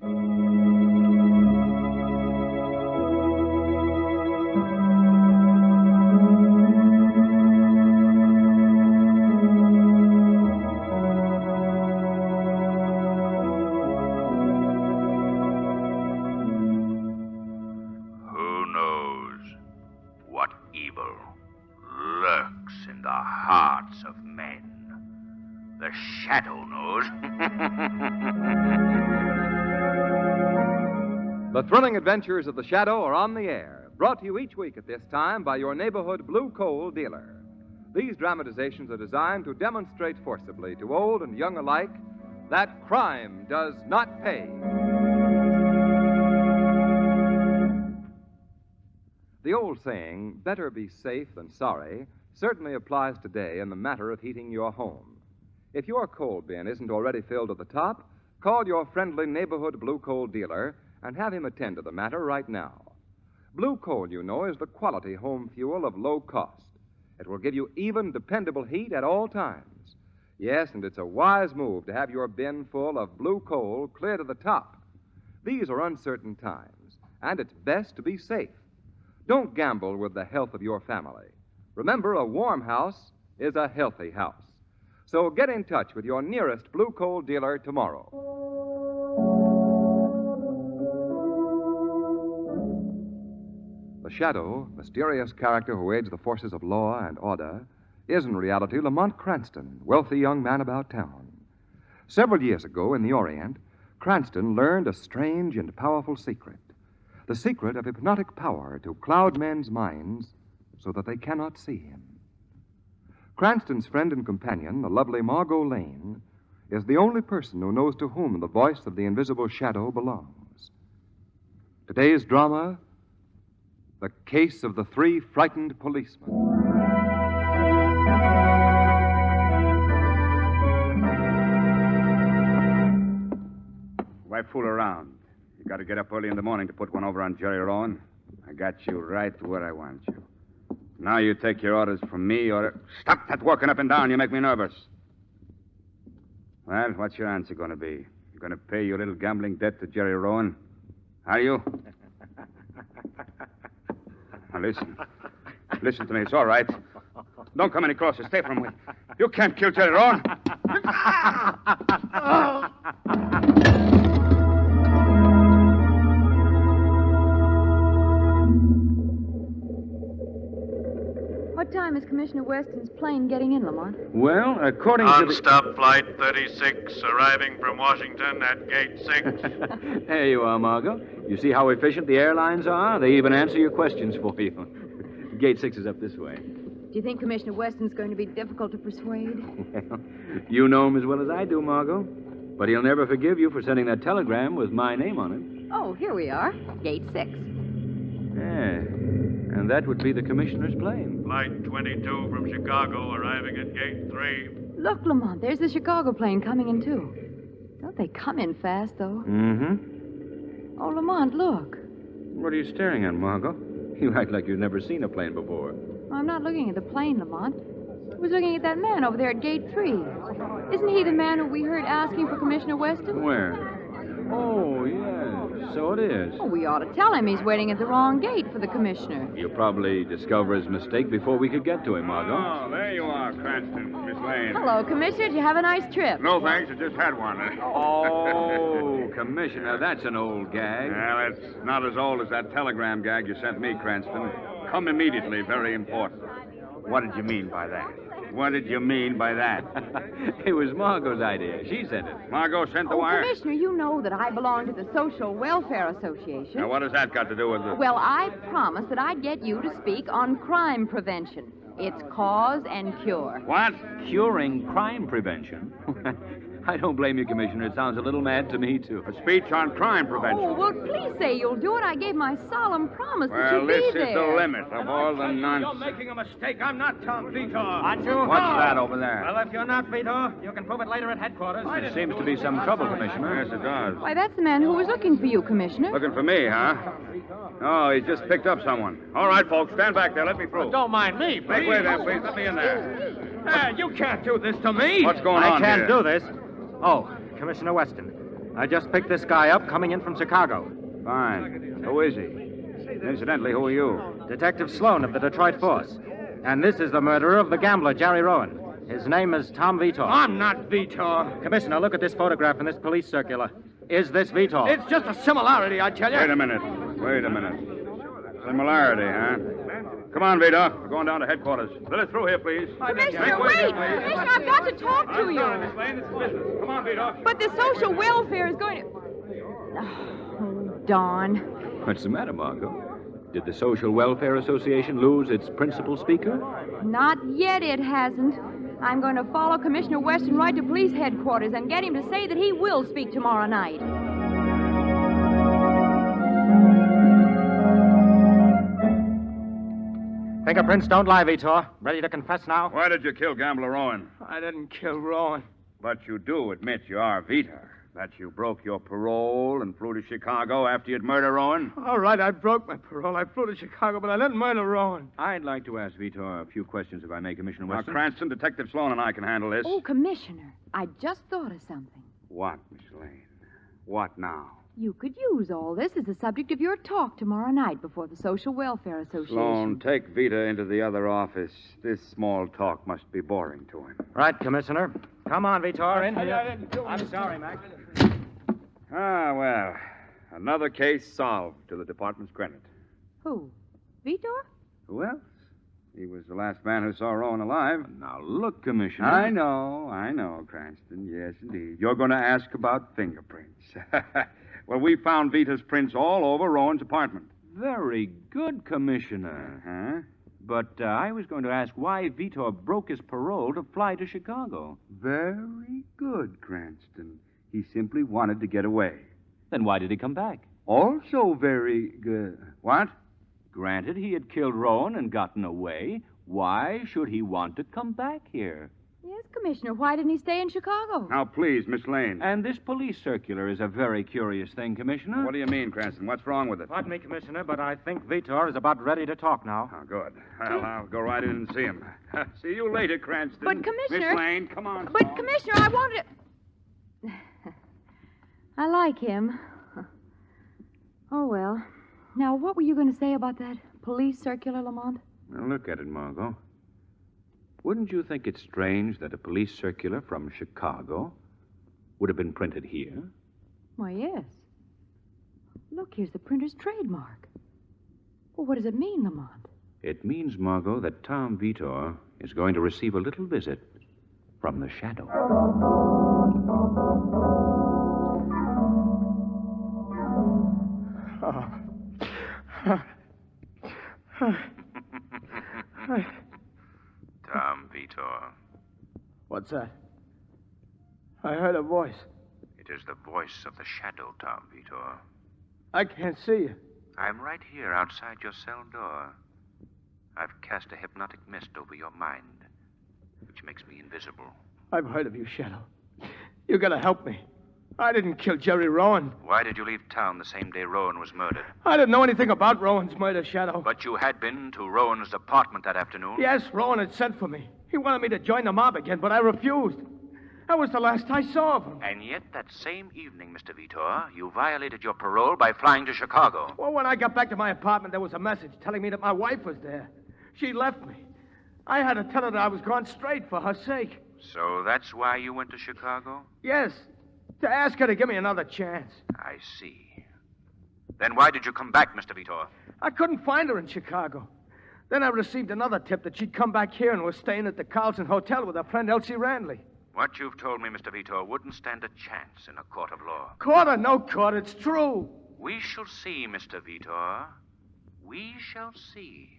Who knows what evil lurks in the hearts of men? The Shadow knows. The thrilling adventures of the Shadow are on the air, brought to you each week at this time by your neighborhood blue coal dealer. These dramatizations are designed to demonstrate forcibly to old and young alike that crime does not pay. The old saying, better be safe than sorry, certainly applies today in the matter of heating your home. If your coal bin isn't already filled to the top, call your friendly neighborhood blue coal dealer and have him attend to the matter right now. Blue coal, you know, is the quality home fuel of low cost. It will give you even, dependable heat at all times. Yes, and it's a wise move to have your bin full of blue coal clear to the top. These are uncertain times, and it's best to be safe. Don't gamble with the health of your family. Remember, a warm house is a healthy house. So get in touch with your nearest blue coal dealer tomorrow. The Shadow, mysterious character who aids the forces of law and order, is in reality Lamont Cranston, wealthy young man about town. Several years ago in the Orient, Cranston learned a strange and powerful secret. The secret of hypnotic power to cloud men's minds so that they cannot see him. Cranston's friend and companion, the lovely Margot Lane, is the only person who knows to whom the voice of the invisible Shadow belongs. Today's drama, The Case of the Three Frightened Policemen. Why fool around? You got to get up early in the morning to put one over on Jerry Rowan. I got you right where I want you. Now you take your orders from me, or... Stop that walking up and down. You make me nervous. Well, what's your answer going to be? You going to pay your little gambling debt to Jerry Rowan? Are you? Now, listen. Listen to me. It's all right. Don't come any closer. Stay from me. You can't kill Jerry Rowan. What time is Commissioner Weston's plane getting in, Lamont? Well, according to the... Non-stop flight 36, arriving from Washington at gate 6. There you are, Margot. You see how efficient the airlines are? They even answer your questions for you. Gate 6 is up this way. Do you think Commissioner Weston's going to be difficult to persuade? Well, you know him as well as I do, Margot. But he'll never forgive you for sending that telegram with my name on it. Oh, here we are. Gate 6. Yeah. And that would be the commissioner's plane. Flight 22 from Chicago, arriving at gate 3. Look, Lamont, there's the Chicago plane coming in, too. Don't they come in fast, though? Mm-hmm. Oh, Lamont, look. What are you staring at, Margot? You act like you've never seen a plane before. I'm not looking at the plane, Lamont. I was looking at that man over there at gate 3. Isn't he the man who we heard asking for Commissioner Weston? Where? Oh, yes. So it is. Oh, we ought to tell him he's waiting at the wrong gate for the commissioner. You'll probably discover his mistake before we could get to him, Margot. Oh, there you are, Cranston, Miss Lane. Hello, Commissioner. Did you have a nice trip? No, thanks. I just had one. Oh, Commissioner, that's an old gag. Well, it's not as old as that telegram gag you sent me, Cranston. Come immediately. Very important. What did you mean by that? What did you mean by that? It was Margot's idea. She sent it. Margot sent the Oh, wire? Commissioner, you know that I belong to the Social Welfare Association. Now, what has that got to do with it? Well, I promised that I'd get you to speak on crime prevention. It's cause and cure. What? Curing crime prevention? I don't blame you, Commissioner. It sounds a little mad to me, too. A speech on crime prevention. Oh, well, please say you'll do it. I gave my solemn promise that Well, you'd this be is there. the limit of all the nonsense. making a mistake. I'm not Tom Vito. Aren't you? What's that over there? Well, if you're not Vito, you can prove it later at headquarters. There seems to be some trouble, Commissioner. Yes, it does. Why, that's the man who was looking for you, Commissioner. Looking for me, huh? Oh, he's just picked up someone. All right, folks, stand back there. Let me through. Don't mind me, please. Make way there, please. Let me in there. You can't do this to me. What's going on I can't here? do this. Oh, Commissioner Weston. I just picked this guy up coming in from Chicago. Fine. Who is he? Incidentally, who are you? Detective Sloan of the Detroit Force. And this is the murderer of the gambler, Jerry Rowan. His name is Tom Vitor. I'm not Vitor. Commissioner, look at this photograph in this police circular. Is this Vitor? It's just a similarity, I tell you. Wait a minute. Similarity, huh? Come on, Vito. We're going down to headquarters. Let us through here, please. Commissioner, wait! Commissioner, I've got to talk to you. Lane. This is business. Come on, Vito. But the social welfare is going to... Oh, darn. What's the matter, Margot? Did the Social Welfare Association lose its principal speaker? Not yet, it hasn't. I'm going to follow Commissioner Weston right to police headquarters and get him to say that he will speak tomorrow night. Fingerprints don't lie, Vitor. Ready to confess now? Why did you kill Gambler Rowan? I didn't kill Rowan. But you do admit you are Vito. That you broke your parole and flew to Chicago after you'd murdered Rowan? All right, I broke my parole. I flew to Chicago, but I didn't murder Rowan. I'd like to ask Vitor a few questions, if I may, Commissioner Now, Weston. Cranston, Detective Sloan and I can handle this. Oh, Commissioner, I just thought of something. What, Miss Lane? What now? You could use all this as the subject of your talk tomorrow night before the Social Welfare Association. Sloan, take Vita into the other office. This small talk must be boring to him. Right, Commissioner. Come on, Vitor, in here. I'm sorry, Mac. Ah, well, another case solved to the department's credit. Who? Vitor? Who else? He was the last man who saw Rowan alive. Now, look, Commissioner. I know, Cranston. Yes, indeed. You're going to ask about fingerprints. Well, we found Vita's prints all over Rowan's apartment. Very good, Commissioner. Huh? But I was going to ask why Vitor broke his parole to fly to Chicago. Very good, Cranston. He simply wanted to get away. Then why did he come back? Also very good. What? Granted, he had killed Rowan and gotten away. Why should he want to come back here? Yes, Commissioner. Why didn't he stay in Chicago? Now, please, Miss Lane. And this police circular is a very curious thing, Commissioner. What do you mean, Cranston? What's wrong with it? Pardon me, Commissioner, but I think Vitor is about ready to talk now. Oh, good. Well, I'll go right in and see him. See you later, Cranston. But, Commissioner... Miss Lane, come on. But, Commissioner, I wanted to... I like him. Oh, well. Now, what were you going to say about that police circular, Lamont? Now, look at it, Margot. Wouldn't you think it strange that a police circular from Chicago would have been printed here? Why, yes. Look, here's the printer's trademark. Well, what does it mean, Lamont? It means, Margot, that Tom Vitor is going to receive a little visit from the shadow. Tom Vitor. What's that? I heard a voice. It is the voice of the shadow, Tom Vitor. I can't see you. I'm right here outside your cell door. I've cast a hypnotic mist over your mind, which makes me invisible. I've heard of you, Shadow. You gotta help me. I didn't kill Jerry Rowan. Why did you leave town the same day Rowan was murdered? I didn't know anything about Rowan's murder, Shadow. But you had been to Rowan's apartment that afternoon? Yes, Rowan had sent for me. He wanted me to join the mob again, but I refused. That was the last I saw of him. And yet, that same evening, Mr. Vitor, you violated your parole by flying to Chicago. Well, when I got back to my apartment, there was a message telling me that my wife was there. She left me. I had to tell her that I was gone straight for her sake. So that's why you went to Chicago? Yes, to ask her to give me another chance. I see. Then why did you come back, Mr. Vitor? I couldn't find her in Chicago. Then I received another tip that she'd come back here and was staying at the Carlson Hotel with her friend Elsie Randley. What you've told me, Mr. Vitor, wouldn't stand a chance in a court of law. Court or no court, it's true. We shall see, Mr. Vitor. We shall see.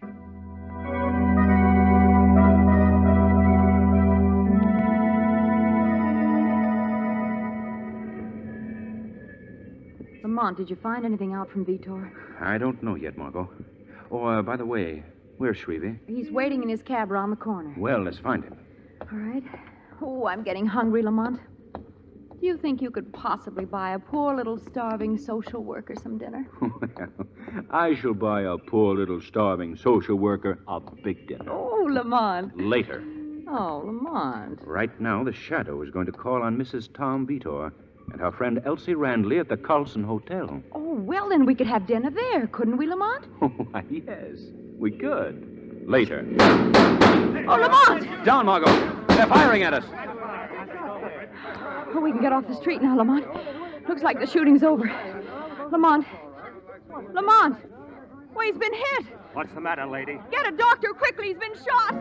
Lamont, did you find anything out from Vitor? I don't know yet, Margot. Oh, by the way, where's Shrevey? He's waiting in his cab around the corner. Well, let's find him. All right. Oh, I'm getting hungry, Lamont. Do you think you could possibly buy a poor little starving social worker some dinner? Well, I shall buy a poor little starving social worker a big dinner. Oh, Lamont. Later. Oh, Lamont. Right now, the shadow is going to call on Mrs. Tom Vitor and her friend Elsie Randley at the Carlson Hotel. Oh, well, then we could have dinner there, couldn't we, Lamont? Oh, why, yes, we could. Later. Oh, Lamont! Down, Margot. They're firing at us. Oh, we can get off the street now, Lamont. Looks like the shooting's over. Lamont! Lamont! Well, he's been hit. What's the matter, lady? Get a doctor quickly. He's been shot.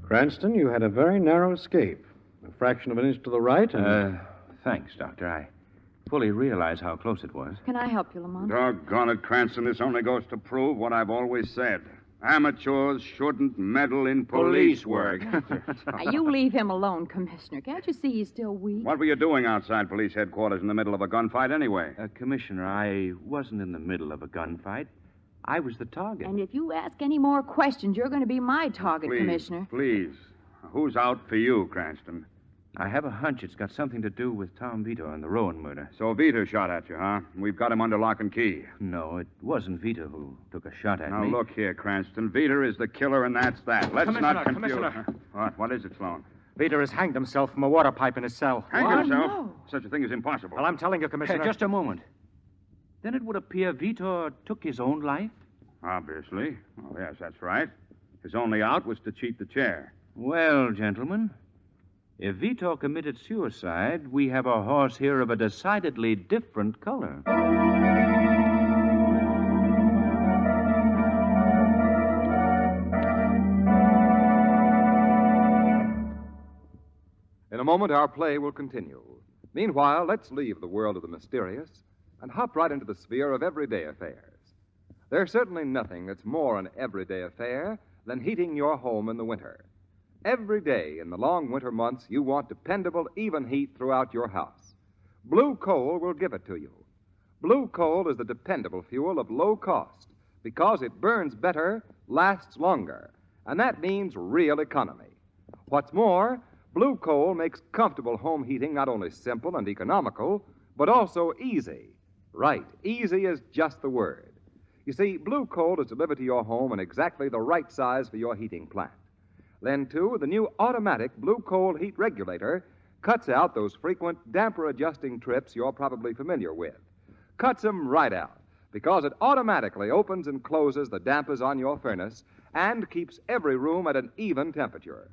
Cranston, you had a very narrow escape. A fraction of an inch to the right and... Thanks, Doctor. I fully realize how close it was. Can I help you, Lamont? Doggone it, Cranston. This only goes to prove what I've always said. Amateurs shouldn't meddle in police work. Now, you leave him alone, Commissioner. Can't you see he's still weak? What were you doing outside police headquarters in the middle of a gunfight anyway? Commissioner, I wasn't in the middle of a gunfight. I was the target. And if you ask any more questions, you're going to be my target, Please, Commissioner. Please. Who's out for you, Cranston? I have a hunch it's got something to do with Tom Vito and the Rowan murder. So Vito shot at you, huh? We've got him under lock and key. No, it wasn't Vito who took a shot at me. Now, look here, Cranston. Vito is the killer, and that's that. Let's not confuse... Commissioner. What is it, Sloan? Vito has hanged himself from a water pipe in his cell. Hang What? himself? No. Such a thing is impossible. Well, I'm telling you, Commissioner. Just a moment. Then it would appear Vito took his own life? Obviously. Oh, yes, that's right. His only out was to cheat the chair. Well, gentlemen, if Vito committed suicide, we have a horse here of a decidedly different color. In a moment, our play will continue. Meanwhile, let's leave the world of the mysterious and hop right into the sphere of everyday affairs. There's certainly nothing that's more an everyday affair than heating your home in the winter. Every day in the long winter months, you want dependable, even heat throughout your house. Blue coal will give it to you. Blue coal is the dependable fuel of low cost because it burns better, lasts longer, and that means real economy. What's more, blue coal makes comfortable home heating not only simple and economical, but also easy. Right, easy is just the word. You see, blue coal is delivered to your home in exactly the right size for your heating plant. Then, too, the new automatic blue coal heat regulator cuts out those frequent damper-adjusting trips you're probably familiar with. Cuts them right out because it automatically opens and closes the dampers on your furnace and keeps every room at an even temperature.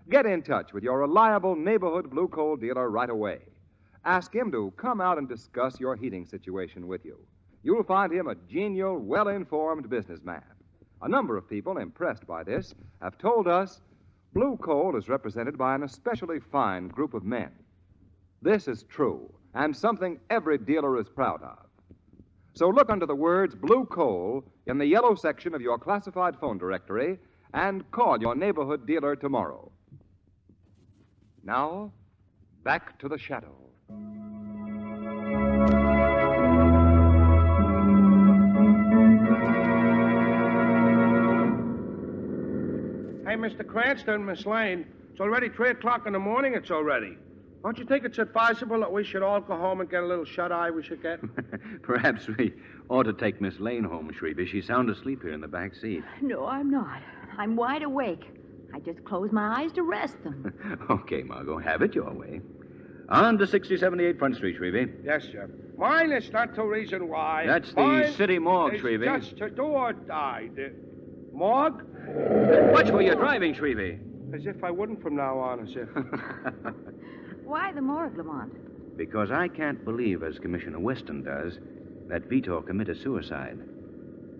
Get in touch with your reliable neighborhood blue coal dealer right away. Ask him to come out and discuss your heating situation with you. You'll find him a genial, well-informed businessman. A number of people impressed by this have told us blue coal is represented by an especially fine group of men. This is true, and something every dealer is proud of. So look under the words blue coal in the yellow section of your classified phone directory and call your neighborhood dealer tomorrow. Now, back to the shadow. Hey, Mr. Cranston, Miss Lane, it's already 3 o'clock in the morning. It's already. Don't you think it's advisable that we should all go home and get a little shut-eye we should get? Perhaps we ought to take Miss Lane home, Shrevey. She's sound asleep here in the back seat. No, I'm not. I'm wide awake. I just closed my eyes to rest them. Okay, Margot, have it your way. On to 6078 Front Street, Shrevey. Yes, sir. Mine is not the reason why. That's the Mine city morgue, is Shrevey. just to do or die. The morgue? Watch where you're driving, Shrevey. As if I wouldn't from now on, as if. Why the morgue, Lamont? Because I can't believe, as Commissioner Weston does, that Vito committed suicide.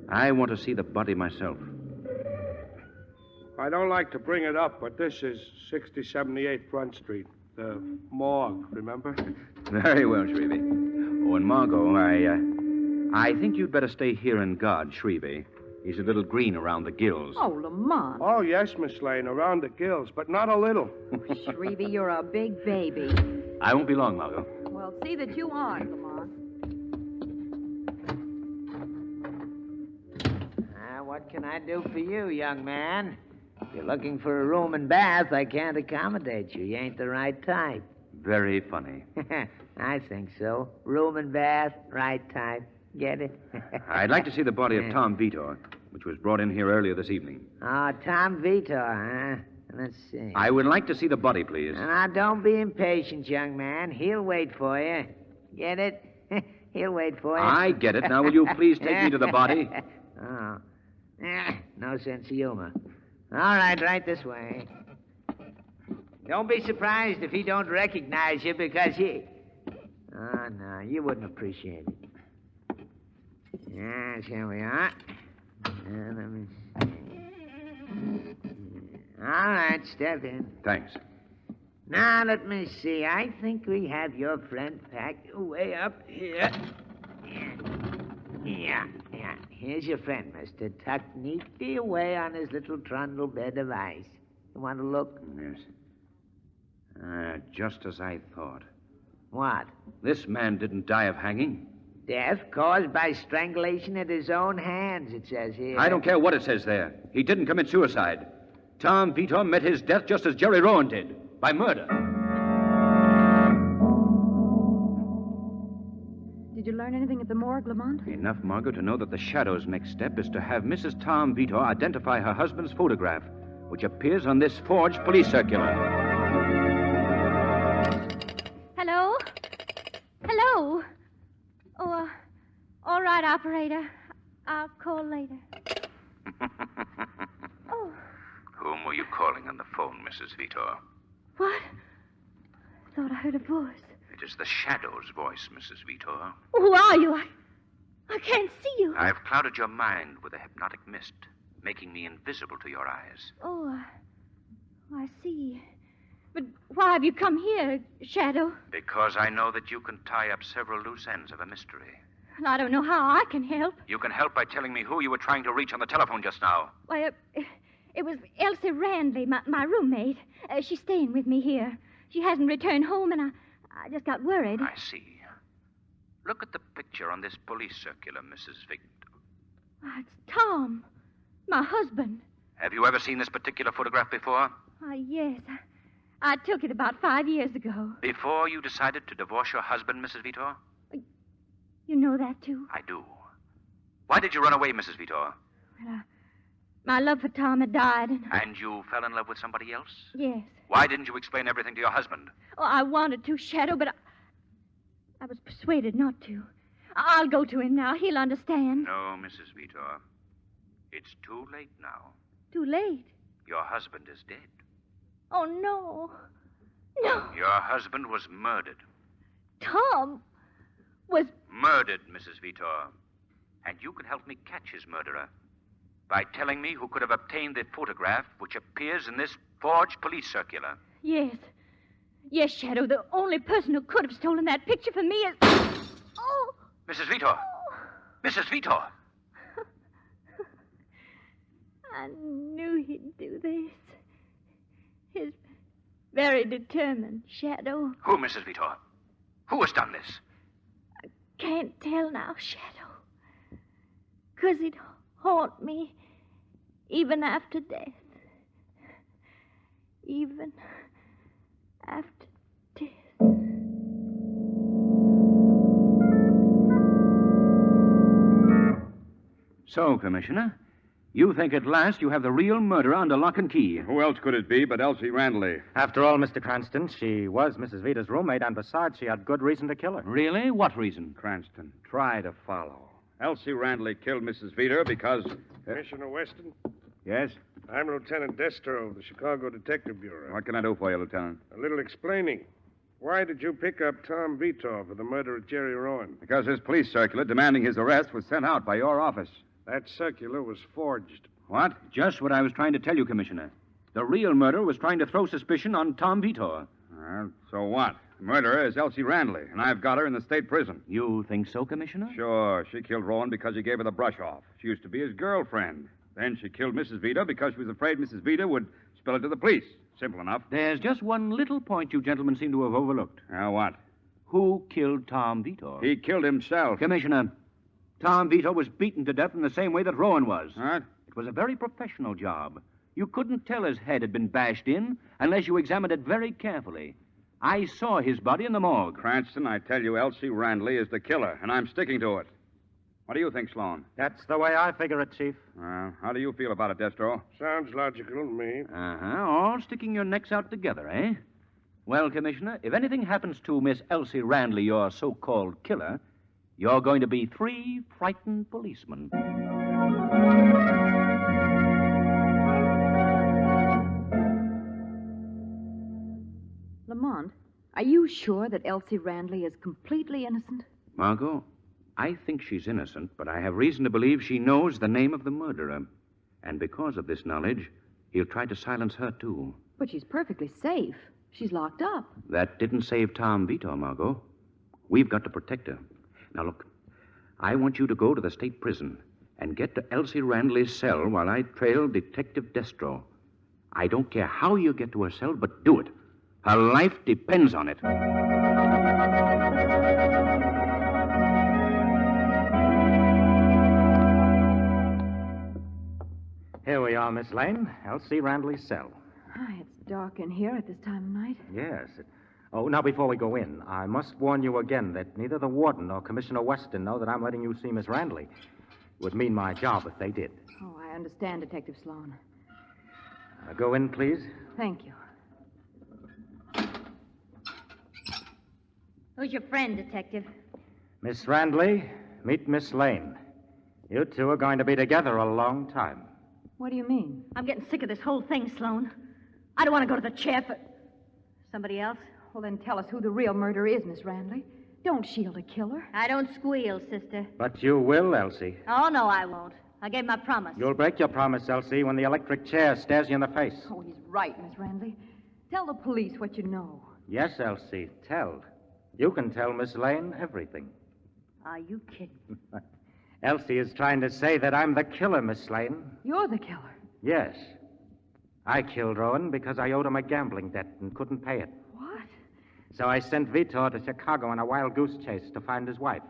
I want to see the body myself. I don't like to bring it up, but this is 6078 Front Street. The morgue, remember? Very well, Shrevey. Oh, and Margot, I think you'd better stay here and guard Shrevey. He's a little green around the gills. Oh, Lamont. Oh, yes, Miss Lane, around the gills, but not a little. Shrevey, you're a big baby. I won't be long, Margot. Well, see that you aren't, Lamont. What can I do for you, young man? If you're looking for a room and bath, I can't accommodate you. You ain't the right type. Very funny. I think so. Room and bath, right type. Get it? I'd like to see the body of Tom Vito. which was brought in here earlier this evening. Oh, Tom Vitor, huh? Let's see. I would like to see the body, please. Now, don't be impatient, young man. He'll wait for you. Get it? He'll wait for you. I get it. Now, will you please take me to the body? Oh. No sense of humor. All right this way. Don't be surprised if he don't recognize you because he... Oh, no, you wouldn't appreciate it. Yes, here we are. Let me see. All right, step in. Thanks. Now, let me see. I think we have your friend packed way up here. Yeah. Here's your friend, mister, tucked neatly away on his little trundle bed of ice. You want to look? Yes. Just as I thought. What? This man didn't die of hanging. Death caused by strangulation at his own hands, it says here. I don't care what it says there. He didn't commit suicide. Tom Vitor met his death just as Jerry Rowan did, by murder. Did you learn anything at the morgue, Lamont? Enough, Margot, to know that the Shadow's next step is to have Mrs. Tom Vitor identify her husband's photograph, which appears on this forged police circular. Hello? Hello? Oh, all right, operator. I'll call later. Oh. Whom were you calling on the phone, Mrs. Vitor? What? I thought I heard a voice. It is the Shadow's voice, Mrs. Vitor. Who are you? I can't see you. I've clouded your mind with a hypnotic mist, making me invisible to your eyes. Oh, I see. But why have you come here, Shadow? Because I know that you can tie up several loose ends of a mystery. And I don't know how I can help. You can help by telling me who you were trying to reach on the telephone just now. Why, it was Elsie Randley, my roommate. She's staying with me here. She hasn't returned home, and I just got worried. I see. Look at the picture on this police circular, Mrs. Victor. It's Tom, my husband. Have you ever seen this particular photograph before? Yes. I took it about 5 years ago. Before you decided to divorce your husband, Mrs. Vitor? You know that, too? I do. Why did you run away, Mrs. Vitor? Well, my love for Tom had died, and... And you fell in love with somebody else? Yes. Why didn't you explain everything to your husband? Oh, I wanted to, Shadow, but I was persuaded not to. I'll go to him now. He'll understand. No, Mrs. Vitor. It's too late now. Too late? Your husband is dead. Oh, no. No. Your husband was murdered. Tom was... Murdered, Mrs. Vitor. And you can help me catch his murderer by telling me who could have obtained the photograph which appears in this forged police circular. Yes. Yes, Shadow. The only person who could have stolen that picture from me is... Oh! Mrs. Vitor! Oh. Mrs. Vitor! I knew he'd do this. He's very determined, Shadow. Who, Mrs. Vitor? Who has done this? I can't tell now, Shadow. 'Cause it'd haunt me even after death. Even after death. So, Commissioner, you think at last you have the real murderer under lock and key. Who else could it be but Elsie Randley? After all, Mr. Cranston, she was Mrs. Vita's roommate, and besides, she had good reason to kill her. Really? What reason? Cranston, try to follow. Elsie Randley killed Mrs. Vita because... Commissioner Weston, Yes? I'm Lieutenant Destro of the Chicago Detective Bureau. What can I do for you, Lieutenant? A little explaining. Why did you pick up Tom Vitor for the murder of Jerry Rowan? Because his police circular demanding his arrest was sent out by your office. That circular was forged. What? Just what I was trying to tell you, Commissioner. The real murderer was trying to throw suspicion on Tom Vitor. So what? The murderer is Elsie Randley, and I've got her in the state prison. You think so, Commissioner? Sure. She killed Rowan because he gave her the brush off. She used to be his girlfriend. Then she killed Mrs. Vita because she was afraid Mrs. Vita would spill it to the police. Simple enough. There's just one little point you gentlemen seem to have overlooked. Now what? Who killed Tom Vitor? He killed himself. Commissioner, Tom Vitor was beaten to death in the same way that Rowan was. What? It was a very professional job. You couldn't tell his head had been bashed in unless you examined it very carefully. I saw his body in the morgue. Cranston, I tell you, Elsie Randley is the killer, and I'm sticking to it. What do you think, Sloan? That's the way I figure it, Chief. How do you feel about it, Destro? Sounds logical to me. All sticking your necks out together, eh? Well, Commissioner, if anything happens to Miss Elsie Randley, your so-called killer, you're going to be 3 frightened policemen. Lamont, are you sure that Elsie Randley is completely innocent? Margot, I think she's innocent, but I have reason to believe she knows the name of the murderer. And because of this knowledge, he'll try to silence her, too. But she's perfectly safe. She's locked up. That didn't save Tom Vito, Margot. We've got to protect her. Now, look, I want you to go to the state prison and get to Elsie Randley's cell while I trail Detective Destro. I don't care how you get to her cell, but do it. Her life depends on it. Here we are, Miss Lane. Elsie Randley's cell. It's dark in here at this time of night. Yes. Oh, now, before we go in, I must warn you again that neither the warden nor Commissioner Weston know that I'm letting you see Miss Randley. It would mean my job if they did. Oh, I understand, Detective Sloan. Go in, please. Thank you. Who's your friend, Detective? Miss Randley, meet Miss Lane. You two are going to be together a long time. What do you mean? I'm getting sick of this whole thing, Sloan. I don't want to go to the chair for... Somebody else? Well, then tell us who the real murderer is, Miss Randley. Don't shield a killer. I don't squeal, sister. But you will, Elsie. Oh, no, I won't. I gave my promise. You'll break your promise, Elsie, when the electric chair stares you in the face. Oh, he's right, Miss Randley. Tell the police what you know. Yes, Elsie, tell. You can tell Miss Lane everything. Are you kidding? Elsie is trying to say that I'm the killer, Miss Lane. You're the killer. Yes. I killed Rowan because I owed him a gambling debt and couldn't pay it. What? So I sent Vito to Chicago on a wild goose chase to find his wife.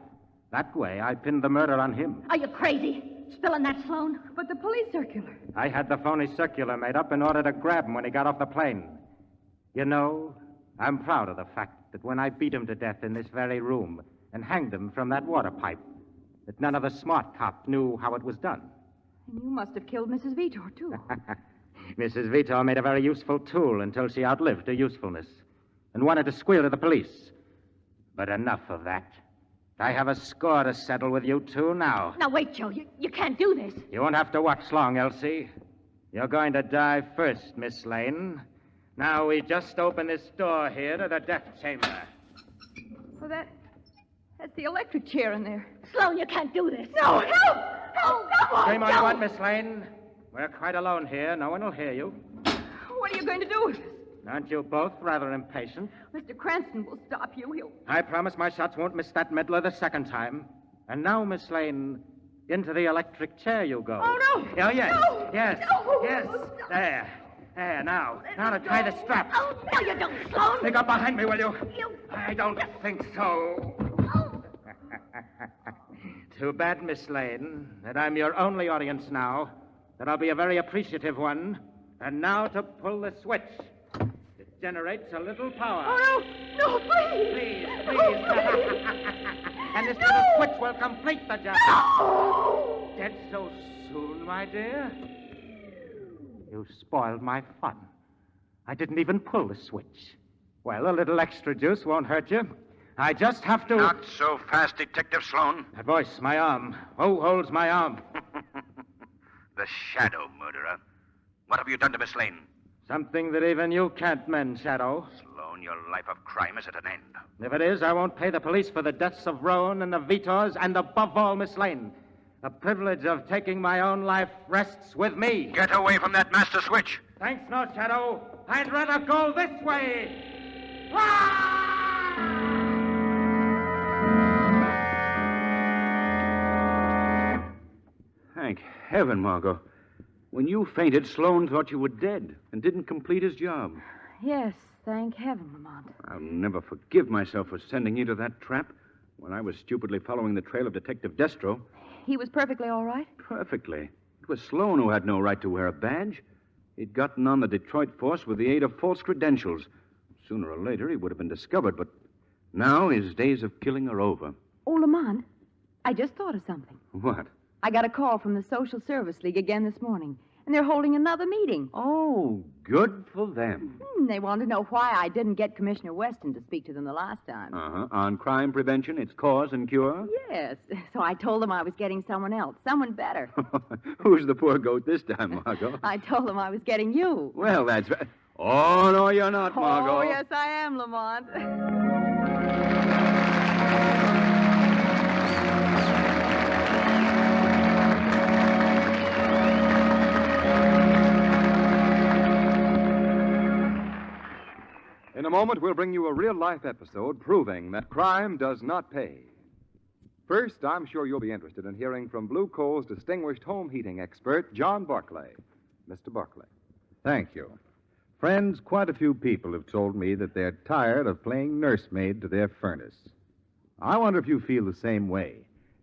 That way, I pinned the murder on him. Are you crazy? Spilling that, Sloan? But the police circular. I had the phony circular made up in order to grab him when he got off the plane. You know, I'm proud of the fact that when I beat him to death in this very room and hanged him from that water pipe, that none of the smart cops knew how it was done. And you must have killed Mrs. Vito, too. Mrs. Vito made a very useful tool until she outlived her usefulness and wanted to squeal to the police. But enough of that. I have a score to settle with you two now. Now, wait, Joe. You can't do this. You won't have to watch long, Elsie. You're going to die first, Miss Lane. Now, we just open this door here to the death chamber. Well, that's the electric chair in there. Sloan, you can't do this. No, help! Help! Come on, Shame on Joe. you, what, Miss Lane? We're quite alone here. No one will hear you. What are you going to do with us? Aren't you both rather impatient? Mr. Cranston will stop you. He'll... I promise my shots won't miss that meddler the second time. And now, Miss Lane, into the electric chair you go. Oh, no! Oh, yes. No! Yes. No! Yes. Stop. There. There, now. Now to tie the straps. Oh, no, you don't, Sloan. Pick up behind me, will you? You... I don't think so. Oh. Too bad, Miss Lane, that I'm your only audience now. That I'll be a very appreciative one. And now to pull the switch. It generates a little power. Oh, no! No, please! Please, No, please. please. And this No. little switch will complete the job. No! Dead so soon, my dear? You spoiled my fun. I didn't even pull the switch. Well, a little extra juice won't hurt you. I just have to... Not so fast, Detective Sloan. That voice, my arm. Who holds my arm? The shadow murderer. What have you done to Miss Lane? Something that even you can't mend, Shadow. Sloan, your life of crime is at an end. If it is, I won't pay the police for the deaths of Rowan and the Vitos, and above all, Miss Lane. The privilege of taking my own life rests with me. Get away from that master switch. Thanks, no, Shadow. I'd rather go this way. Thank heaven, Margot. When you fainted, Sloan thought you were dead and didn't complete his job. Yes, thank heaven, Lamont. I'll never forgive myself for sending you to that trap when I was stupidly following the trail of Detective Destro. He was perfectly all right? Perfectly. It was Sloan who had no right to wear a badge. He'd gotten on the Detroit force with the aid of false credentials. Sooner or later, he would have been discovered, but now his days of killing are over. Oh, Lamont, I just thought of something. What? I got a call from the Social Service League again this morning, and they're holding another meeting. Oh, good for them. They want to know why I didn't get Commissioner Weston to speak to them the last time. Uh-huh. On crime prevention, its cause and cure? Yes. So I told them I was getting someone else, someone better. Who's the poor goat this time, Margot? I told them I was getting you. Well, that's right. Oh, no, you're not, Margot. Oh, yes, I am, Lamont. In a moment, we'll bring you a real-life episode proving that crime does not pay. First, I'm sure you'll be interested in hearing from Blue Coal's distinguished home heating expert, John Barclay. Mr. Barclay. Thank you. Friends, quite a few people have told me that they're tired of playing nursemaid to their furnace. I wonder if you feel the same way.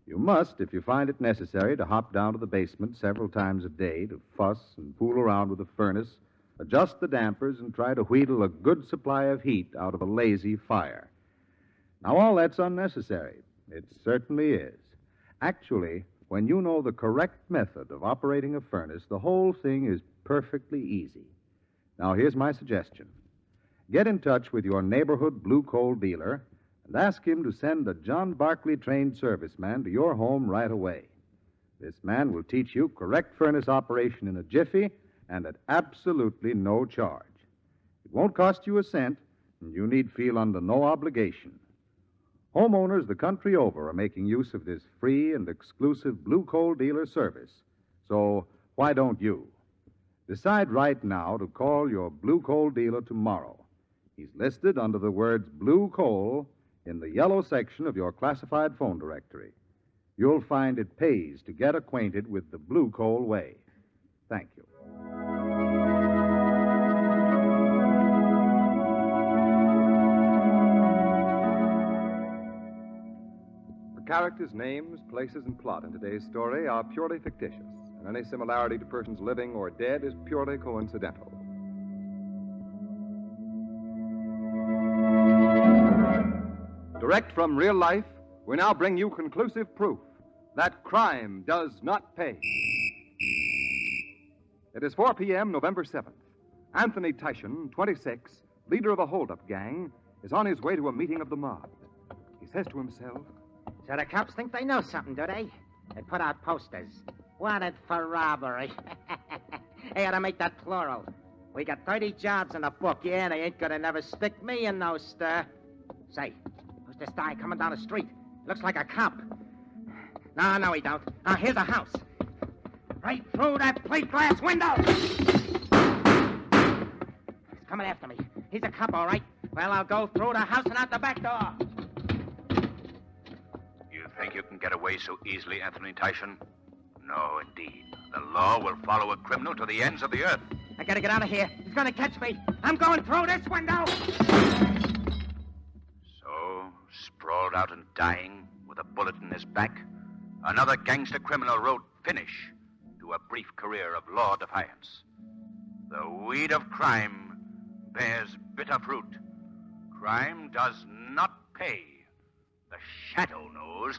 You must, if you find it necessary, to hop down to the basement several times a day to fuss and fool around with the furnace, adjust the dampers, and try to wheedle a good supply of heat out of a lazy fire. Now, all that's unnecessary. It certainly is. Actually, when you know the correct method of operating a furnace, the whole thing is perfectly easy. Now, here's my suggestion. Get in touch with your neighborhood blue coal dealer and ask him to send a John Barclay trained serviceman to your home right away. This man will teach you correct furnace operation in a jiffy and at absolutely no charge. It won't cost you a cent, and you need feel under no obligation. Homeowners the country over are making use of this free and exclusive blue coal dealer service. So why don't you? Decide right now to call your blue coal dealer tomorrow. He's listed under the words blue coal in the yellow section of your classified phone directory. You'll find it pays to get acquainted with the blue coal way. Thank you. The characters, names, places, and plot in today's story are purely fictitious, and any similarity to persons living or dead is purely coincidental. Direct from real life, we now bring you conclusive proof that crime does not pay. It is 4 p.m., November 7th. Anthony Tyshan, 26, leader of a hold-up gang, is on his way to a meeting of the mob. He says to himself, So the cops think they know something, do they? They put out posters. Wanted for robbery. They ought to make that plural. We got 30 jobs in the book. Yeah, they ain't gonna never stick me in no stir. Say, who's this guy coming down the street? Looks like a cop. No, he don't. Here's a house. Right through that plate glass window. He's coming after me. He's a cop, all right. Well, I'll go through the house and out the back door. You think you can get away so easily, Anthony Tyshan? No, indeed. The law will follow a criminal to the ends of the earth. I gotta get out of here. He's gonna catch me. I'm going through this window. So, sprawled out and dying with a bullet in his back, another gangster criminal wrote finish to a brief career of law defiance. The weed of crime bears bitter fruit. Crime does not pay. The shadow knows.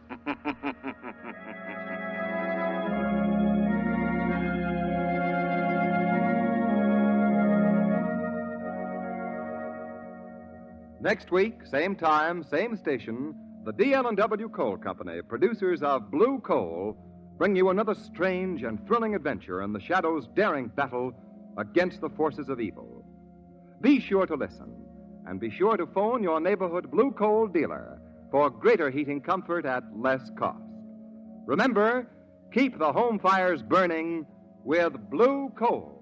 Next week, same time, same station, the DL&W Coal Company, producers of Blue Coal, bring you another strange and thrilling adventure in the Shadow's daring battle against the forces of evil. Be sure to listen, and be sure to phone your neighborhood Blue Coal dealer for greater heating comfort at less cost. Remember, keep the home fires burning with Blue Coal.